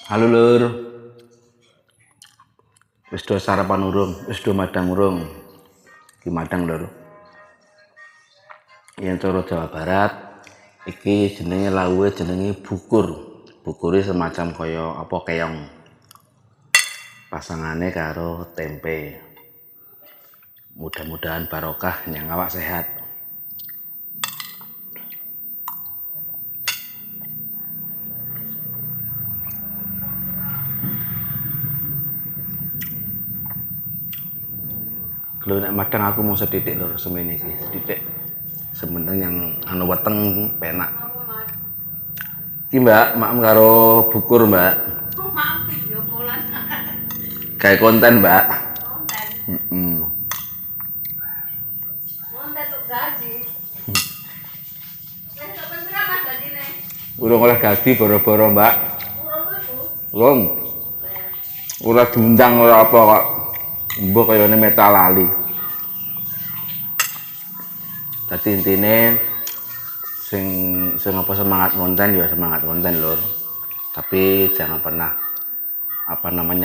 Halo Lur, wis do sarapan urung, wis do madang urung. Ki madang Lur. Yen cara Jawa Barat iki jenenge lawuhe jenenge bukur. Bukure semacam kaya apa keong. Pasangane karo tempe. Mudah-mudahan barokah yang awak sehat. Kalau nek madang aku mau sedidik Lur semene iki, sedidik. Sementing yang anu weteng penak. Iki Mbak, maem karo bukur Mbak. Maaf video callan. Kayak konten Mbak. Konten. Konten untuk gaji. Wes kok berapa gajine? Urung oleh gaji boro-boro Mbak. Urung tuku. Urung. Ora diundang ora apa kok. Mbok kayane meta lali. Dadi intine sing apa semangat konten ya semangat konten Lur. Tapi jangan pernah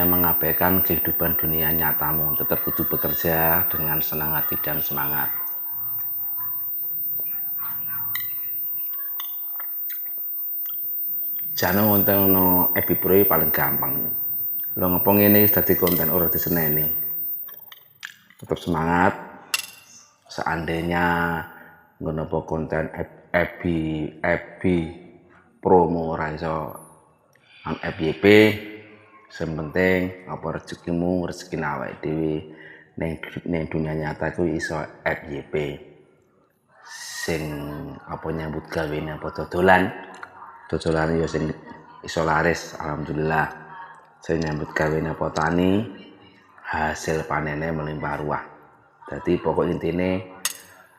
mengabaikan kehidupan dunia nyatamu. Tetap kudu bekerja dengan senang hati dan semangat. Jangan konten no Ebi Pro paling gampang. Lo ngepong ini dadi konten ora diseneni. Tetap semangat. Seandainya ngono konten Ebi promo ora iso FYP, sing penting apa rezekimu rezeki awake dhewe ning dunia nyata iku iso FYP. Sing apa nyambut gawe apa dodolan ya sing iso laris alhamdulillah. Sing nyambut gawe apa tani hasil panene melimpah ruah. Dadi pokok intine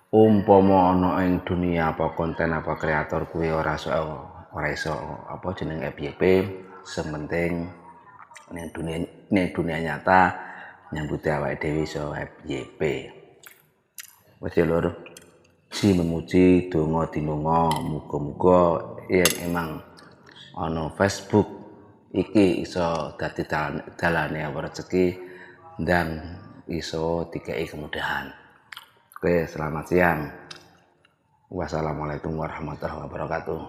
umpama ana ing dunia apa konten apa kreator kuwi ora iso apa jeneng FYP, sementing ning dunia nyata nyambut awake dhewe iso FYP. Wis ya Lur, si memuji donga dinonga muga-muga yen emang ana Facebook iki iso dadi dalane rezeki dan iso dikai kemudahan. Oke, selamat siang. Wassalamualaikum warahmatullahi wabarakatuh.